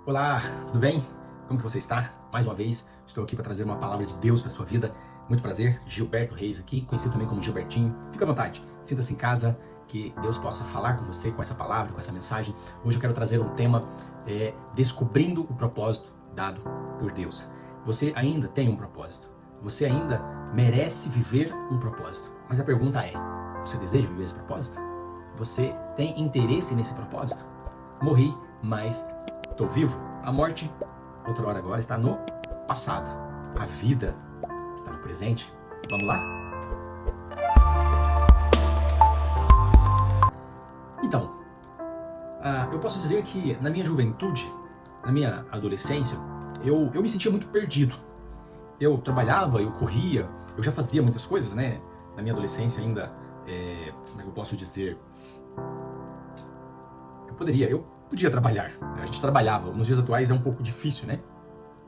Olá, tudo bem? Como que você está? Mais uma vez, estou aqui para trazer uma palavra de Deus para a sua vida. Muito prazer, Gilberto Reis aqui, conhecido também como Gilbertinho. Fica à vontade, sinta-se em casa, que Deus possa falar com você com essa palavra, com essa mensagem. Hoje eu quero trazer um tema, descobrindo o propósito dado por Deus. Você ainda tem um propósito, você ainda merece viver um propósito. Mas a pergunta é, você deseja viver esse propósito? Você tem interesse nesse propósito? Morri, mas estou vivo. A morte, outra hora agora, está no passado. A vida está no presente. Vamos lá? Então, eu posso dizer que na minha juventude, na minha adolescência, eu me sentia muito perdido. Eu trabalhava, eu corria, eu já fazia muitas coisas, né? Na minha adolescência ainda, como é que eu posso dizer? Eu podia trabalhar, né? A gente trabalhava. Nos dias atuais é um pouco difícil, né?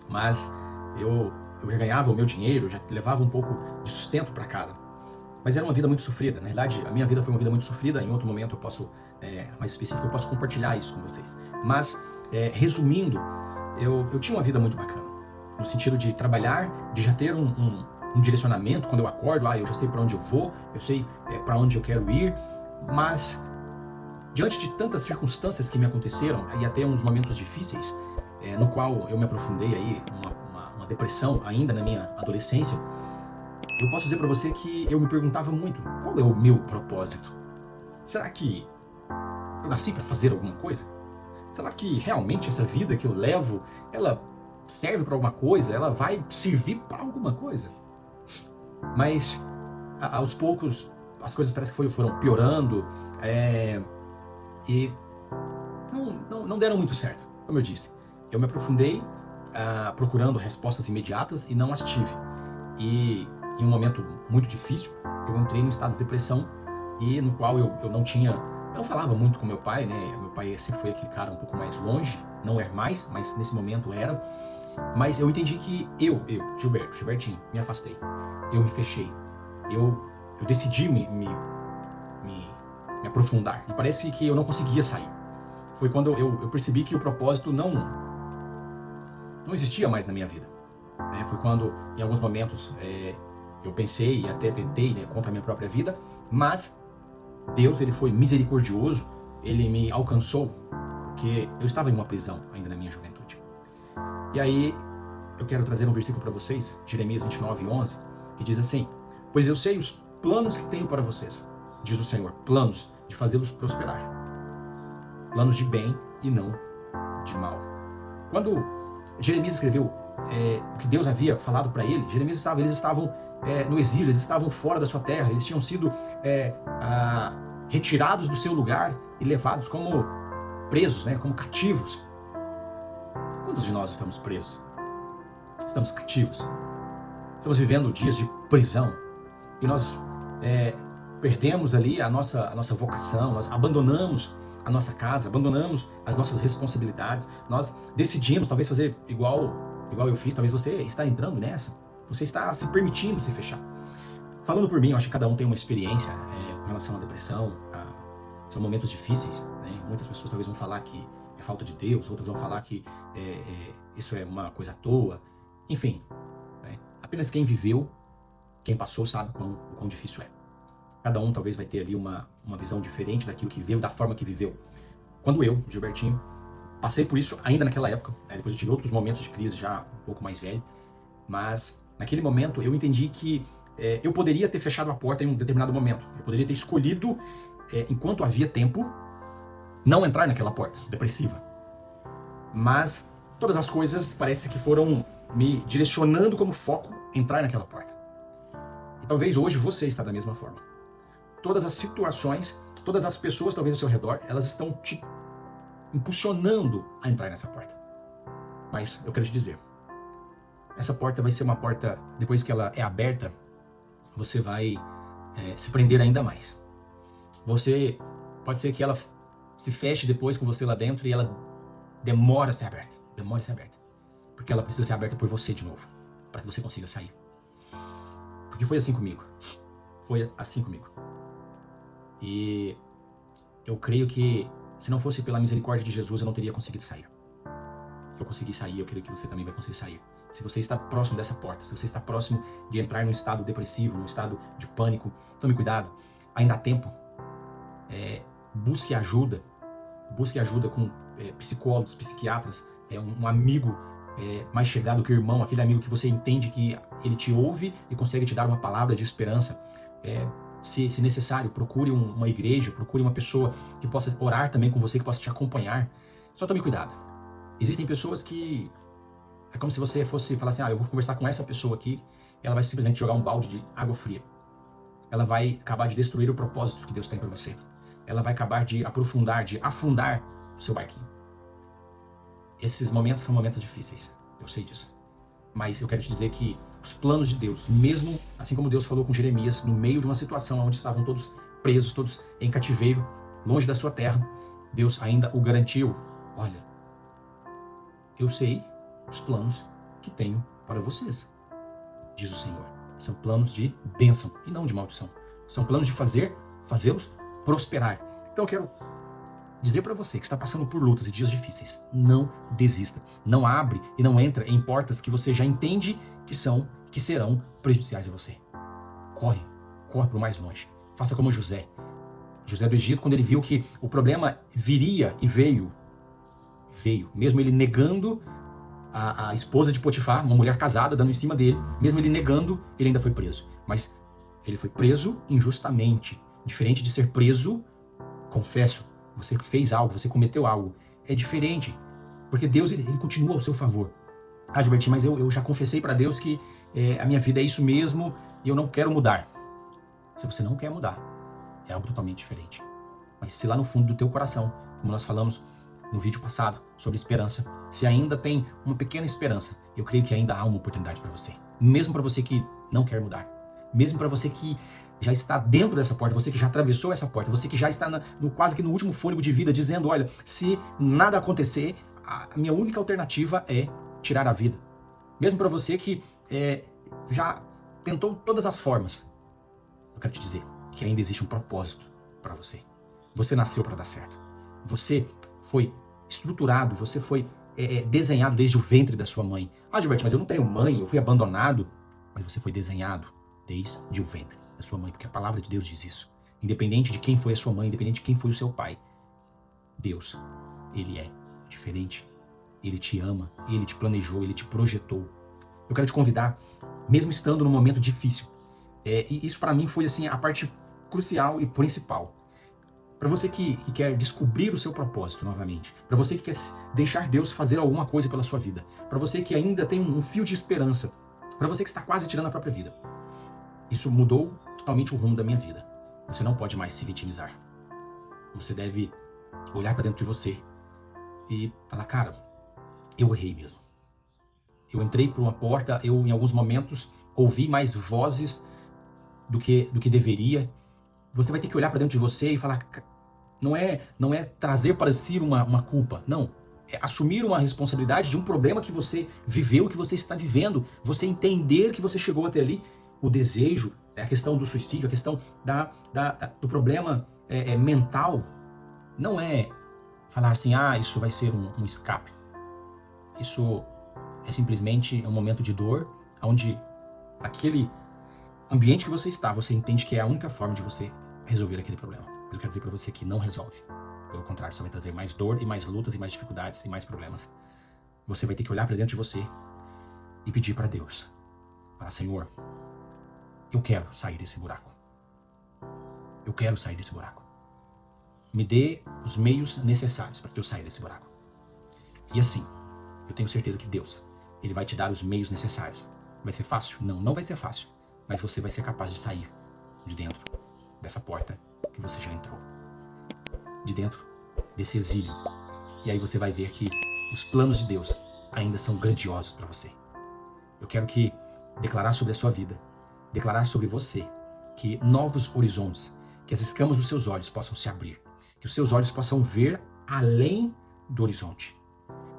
Mas eu já ganhava o meu dinheiro, já levava um pouco de sustento para casa. Mas era uma vida muito sofrida. Na verdade, a minha vida foi uma vida muito sofrida. Em outro momento eu posso, mais específico, eu posso compartilhar isso com vocês. Mas, resumindo, eu tinha uma vida muito bacana. No sentido de trabalhar, de já ter um direcionamento. Quando eu acordo, eu já sei para onde eu vou, eu sei para onde eu quero ir. Mas, diante de tantas circunstâncias que me aconteceram, e até uns momentos difíceis, no qual eu me aprofundei aí, uma depressão ainda na minha adolescência, eu posso dizer para você que eu me perguntava muito, qual é o meu propósito? Será que eu nasci para fazer alguma coisa? Será que realmente essa vida que eu levo, ela serve para alguma coisa? Ela vai servir para alguma coisa? Mas, aos poucos, as coisas parece que foram piorando, e não deram muito certo, como eu disse. Eu me aprofundei procurando respostas imediatas e não as tive. E em um momento muito difícil, eu entrei num estado de depressão e no qual eu não falava muito com meu pai, né? Meu pai sempre foi aquele cara um pouco mais longe, não é mais, mas nesse momento era. Mas eu entendi que Gilbertinho, me afastei. Eu me fechei. Eu decidi me aprofundar. E parece que eu não conseguia sair. Foi quando eu percebi que o propósito não existia mais na minha vida. Foi quando, em alguns momentos, eu pensei e até tentei, né, contra a minha própria vida, mas Deus, ele foi misericordioso, ele me alcançou, porque eu estava em uma prisão ainda na minha juventude. E aí, eu quero trazer um versículo para vocês, Jeremias 29:11, que diz assim: pois eu sei os planos que tenho para vocês, diz o Senhor, planos de fazê-los prosperar, planos de bem e não de mal. Quando Jeremias escreveu o que Deus havia falado para ele, eles estavam no exílio, eles estavam fora da sua terra, eles tinham sido retirados do seu lugar e levados como presos, né, como cativos. Quantos de nós estamos presos? Estamos cativos? Estamos vivendo dias de prisão e nós perdemos ali a nossa vocação, nós abandonamos a nossa casa, abandonamos as nossas responsabilidades, nós decidimos talvez fazer igual eu fiz, talvez você está entrando nessa, você está se permitindo se fechar. Falando por mim, eu acho que cada um tem uma experiência com relação à depressão, são momentos difíceis, né? Muitas pessoas talvez vão falar que é falta de Deus, outras vão falar que isso é uma coisa à toa, enfim, né? Apenas quem viveu, quem passou sabe o quão difícil é. Cada um talvez vai ter ali uma visão diferente daquilo que viveu, da forma que viveu. Quando eu, Gilbertinho, passei por isso ainda naquela época, né? Depois eu tive outros momentos de crise já um pouco mais velho, mas naquele momento eu entendi que eu poderia ter fechado a porta em um determinado momento. Eu poderia ter escolhido, enquanto havia tempo, não entrar naquela porta depressiva. Mas todas as coisas parece que foram me direcionando como foco entrar naquela porta. E talvez hoje você está da mesma forma. Todas as situações, todas as pessoas talvez ao seu redor, elas estão te impulsionando a entrar nessa porta. Mas eu quero te dizer, essa porta vai ser uma porta, depois que ela é aberta, você vai se prender ainda mais. Pode ser que ela se feche depois com você lá dentro e ela demora a ser aberta. Porque ela precisa ser aberta por você de novo, para que você consiga sair. Porque foi assim comigo. E eu creio que se não fosse pela misericórdia de Jesus, eu não teria conseguido sair. eu consegui sair, eu creio que você também vai conseguir sair. Se você está próximo dessa porta, se você está próximo de entrar num estado depressivo, num estado de pânico, tome cuidado, ainda há tempo. Busque ajuda com psicólogos, psiquiatras, um amigo mais chegado que o irmão, aquele amigo que você entende que ele te ouve e consegue te dar uma palavra de esperança. Se necessário, procure uma igreja, procure uma pessoa que possa orar também com você, que possa te acompanhar. Só tome cuidado. Existem pessoas que é como se você fosse falar assim, eu vou conversar com essa pessoa aqui, ela vai simplesmente jogar um balde de água fria. Ela vai acabar de destruir o propósito que Deus tem para você. Ela vai acabar de aprofundar, de afundar o seu barquinho. Esses momentos são momentos difíceis, eu sei disso. Mas eu quero te dizer que os planos de Deus, mesmo assim como Deus falou com Jeremias, no meio de uma situação onde estavam todos presos, todos em cativeiro, longe da sua terra, Deus ainda o garantiu. Olha, eu sei os planos que tenho para vocês, diz o Senhor. São planos de bênção e não de maldição. São planos de fazê-los prosperar. Então eu quero dizer para você que está passando por lutas e dias difíceis, não desista. Não abre e não entra em portas que você já entende que serão prejudiciais a você. Corre para o mais longe. Faça como José do Egito, quando ele viu que o problema viria e veio, mesmo ele negando a esposa de Potifar, uma mulher casada, dando em cima dele, mesmo ele negando, ele ainda foi preso. Mas ele foi preso injustamente. Diferente de ser preso, confesso, você fez algo, você cometeu algo. É diferente, porque Deus ele continua ao seu favor. Gilbertinho, mas eu já confessei para Deus que a minha vida é isso mesmo e eu não quero mudar. Se você não quer mudar, é algo totalmente diferente. Mas se lá no fundo do teu coração, como nós falamos no vídeo passado sobre esperança, se ainda tem uma pequena esperança, eu creio que ainda há uma oportunidade para você. Mesmo para você que não quer mudar, mesmo para você que já está dentro dessa porta, você que já atravessou essa porta, você que já está quase que no último fôlego de vida, dizendo, olha, se nada acontecer, a minha única alternativa é tirar a vida. Mesmo para você que já tentou todas as formas, eu quero te dizer que ainda existe um propósito para você. Você nasceu para dar certo. Você foi estruturado, você foi desenhado desde o ventre da sua mãe. Gilberto, mas eu não tenho mãe, eu fui abandonado. Mas você foi desenhado desde o ventre da sua mãe, porque a palavra de Deus diz isso. Independente de quem foi a sua mãe, independente de quem foi o seu pai, Deus, ele é diferente. Ele te ama, ele te planejou, ele te projetou. Eu quero te convidar, mesmo estando num momento difícil, e isso para mim foi assim a parte crucial e principal. Para você que quer descobrir o seu propósito novamente, para você que quer deixar Deus fazer alguma coisa pela sua vida, para você que ainda tem um fio de esperança, para você que está quase tirando a própria vida, isso mudou totalmente o rumo da minha vida. Você não pode mais se vitimizar. Você deve olhar para dentro de você e falar, cara, eu errei mesmo. Eu entrei por uma porta, eu em alguns momentos ouvi mais vozes do que deveria. Você vai ter que olhar para dentro de você e falar, não é trazer para si uma culpa, não. É assumir uma responsabilidade de um problema que você viveu, que você está vivendo, você entender que você chegou até ali, o desejo, a questão do suicídio, a questão do problema mental, não é falar assim, isso vai ser um escape. Isso é simplesmente um momento de dor, onde aquele ambiente que você está, você entende que é a única forma de você resolver aquele problema. Mas eu quero dizer para você que não resolve. Pelo contrário, só vai trazer mais dor e mais lutas e mais dificuldades e mais problemas. Você vai ter que olhar para dentro de você e pedir para Deus. Falar, Senhor, eu quero sair desse buraco. Eu quero sair desse buraco. Me dê os meios necessários para que eu saia desse buraco. E assim, eu tenho certeza que Deus, ele vai te dar os meios necessários. Vai ser fácil? Não vai ser fácil. Mas você vai ser capaz de sair de dentro dessa porta que você já entrou. De dentro desse exílio. E aí você vai ver que os planos de Deus ainda são grandiosos para você. Eu quero declarar sobre a sua vida, declarar sobre você, que novos horizontes, que as escamas dos seus olhos possam se abrir, que os seus olhos possam ver além do horizonte.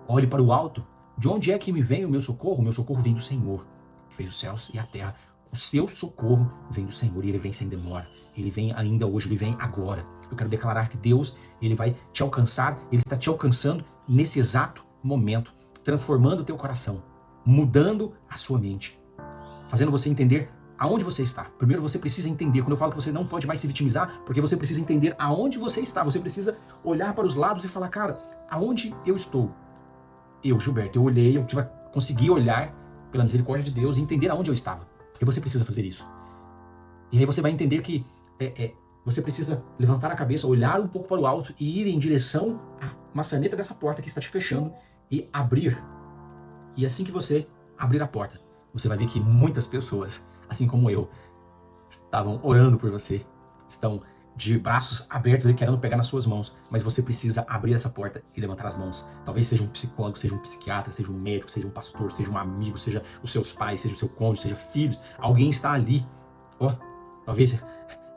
Olhe para o alto. De onde é que me vem o meu socorro? O meu socorro vem do Senhor, que fez os céus e a terra. O seu socorro vem do Senhor e ele vem sem demora. Ele vem ainda hoje, ele vem agora. Eu quero declarar que Deus, ele vai te alcançar, ele está te alcançando nesse exato momento. transformando o teu coração, mudando a sua mente, fazendo você entender aonde você está. Primeiro você precisa entender, quando eu falo que você não pode mais se vitimizar, porque você precisa entender aonde você está, você precisa olhar para os lados e falar, cara, aonde eu estou? Eu, Gilberto, eu olhei, eu consegui olhar pela misericórdia de Deus e entender aonde eu estava. E você precisa fazer isso. E aí você vai entender que você precisa levantar a cabeça, olhar um pouco para o alto e ir em direção à maçaneta dessa porta que está te fechando e abrir. E assim que você abrir a porta, você vai ver que muitas pessoas, assim como eu, estavam orando por você, estão de braços abertos e querendo pegar nas suas mãos, mas você precisa abrir essa porta e levantar as mãos. Talvez seja um psicólogo, seja um psiquiatra, seja um médico, seja um pastor, seja um amigo, seja os seus pais, seja o seu cônjuge, seja filhos. Alguém está ali. Talvez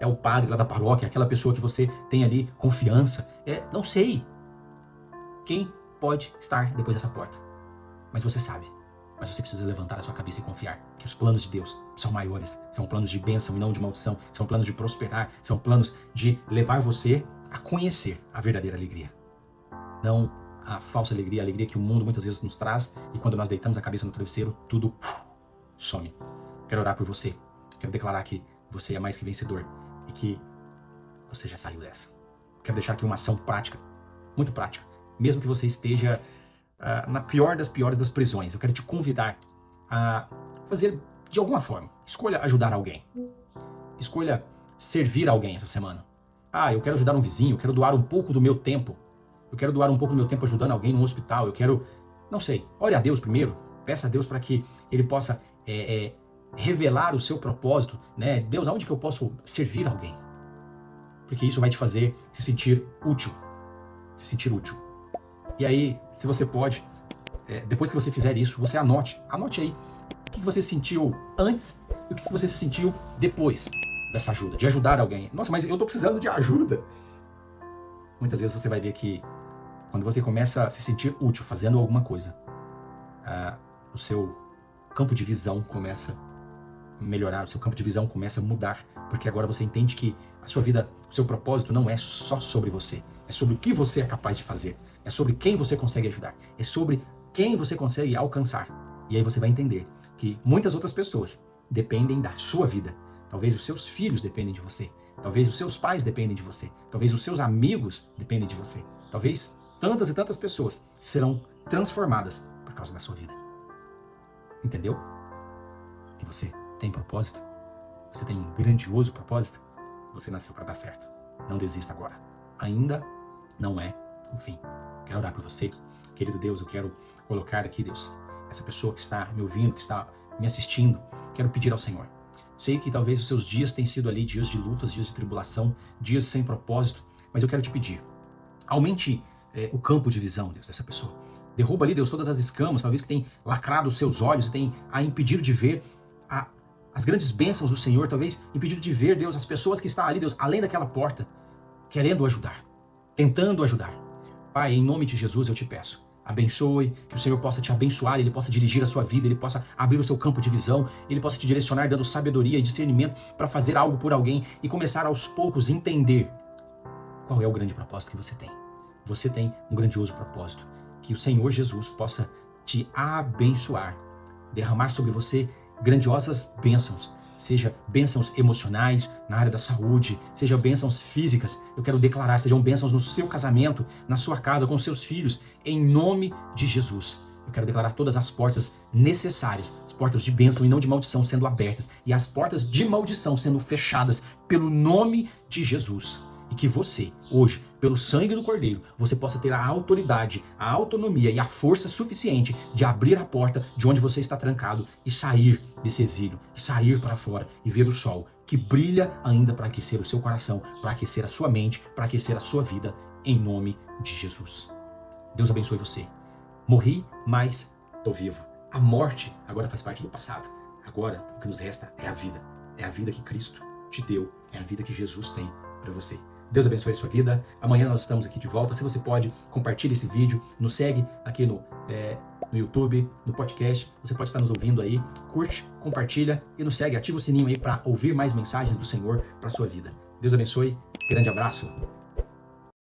é o padre lá da paróquia, aquela pessoa que você tem ali confiança. Não sei quem pode estar depois dessa porta, mas você sabe. Mas você precisa levantar a sua cabeça e confiar que os planos de Deus são maiores, são planos de bênção e não de maldição, são planos de prosperar, são planos de levar você a conhecer a verdadeira alegria. Não a falsa alegria, a alegria que o mundo muitas vezes nos traz e quando nós deitamos a cabeça no travesseiro, tudo some. Quero orar por você, quero declarar que você é mais que vencedor e que você já saiu dessa. Quero deixar aqui uma ação prática, muito prática, mesmo que você esteja na pior das piores das prisões. Eu quero te convidar a fazer de alguma forma. Escolha ajudar alguém. Escolha servir alguém essa semana. Eu quero ajudar um vizinho, eu quero doar um pouco do meu tempo. Eu quero doar um pouco do meu tempo ajudando alguém no hospital. Eu quero, não sei, ore a Deus primeiro. Peça a Deus para que Ele possa revelar o seu propósito, né? Deus, aonde que eu posso servir alguém? Porque isso vai te fazer se sentir útil. Se sentir útil. E aí, se você pode, depois que você fizer isso, você anote aí o que você sentiu antes e o que você sentiu depois dessa ajuda, de ajudar alguém. Nossa, mas eu tô precisando de ajuda. Muitas vezes você vai ver que quando você começa a se sentir útil fazendo alguma coisa, o seu campo de visão começa a melhorar, o seu campo de visão começa a mudar, porque agora você entende que a sua vida, o seu propósito não é só sobre você, é sobre o que você é capaz de fazer, é sobre quem você consegue ajudar, é sobre quem você consegue alcançar. E aí você vai entender que muitas outras pessoas dependem da sua vida. Talvez os seus filhos dependem de você, talvez os seus pais dependem de você, talvez os seus amigos dependem de você, talvez tantas e tantas pessoas serão transformadas por causa da sua vida. Entendeu? Que você tem propósito, você tem um grandioso propósito, você nasceu para dar certo. Não desista agora. Ainda não é o fim. Quero orar por você. Querido Deus, eu quero colocar aqui, Deus, essa pessoa que está me ouvindo, que está me assistindo, quero pedir ao Senhor. Sei que talvez os seus dias tenham sido ali dias de lutas, dias de tribulação, dias sem propósito, mas eu quero te pedir, aumente o campo de visão, Deus, dessa pessoa. Derruba ali, Deus, todas as escamas, talvez que tem lacrado os seus olhos, tem a impedido de ver as grandes bênçãos do Senhor, talvez impedido de ver, Deus, as pessoas que estão ali, Deus, além daquela porta, querendo ajudar, tentando ajudar. Pai, em nome de Jesus eu te peço, abençoe, que o Senhor possa te abençoar, Ele possa dirigir a sua vida, Ele possa abrir o seu campo de visão, Ele possa te direcionar dando sabedoria e discernimento para fazer algo por alguém e começar aos poucos a entender qual é o grande propósito que você tem. Você tem um grandioso propósito, que o Senhor Jesus possa te abençoar, derramar sobre você grandiosas bênçãos, seja bênçãos emocionais na área da saúde, seja bênçãos físicas. Eu quero declarar, sejam bênçãos no seu casamento, na sua casa, com seus filhos, em nome de Jesus. Eu quero declarar todas as portas necessárias, as portas de bênção e não de maldição sendo abertas, e as portas de maldição sendo fechadas pelo nome de Jesus. E que você, hoje, pelo sangue do Cordeiro, você possa ter a autoridade, a autonomia e a força suficiente de abrir a porta de onde você está trancado e sair desse exílio, e sair para fora e ver o sol que brilha ainda para aquecer o seu coração, para aquecer a sua mente, para aquecer a sua vida, em nome de Jesus. Deus abençoe você. Morri, mas estou vivo. A morte agora faz parte do passado. Agora o que nos resta é a vida. É a vida que Cristo te deu, é a vida que Jesus tem para você. Deus abençoe a sua vida. Amanhã nós estamos aqui de volta. Se você pode, compartilhe esse vídeo. Nos segue aqui no YouTube, no podcast. Você pode estar nos ouvindo aí. Curte, compartilha e nos segue. Ativa o sininho aí para ouvir mais mensagens do Senhor para a sua vida. Deus abençoe. Grande abraço.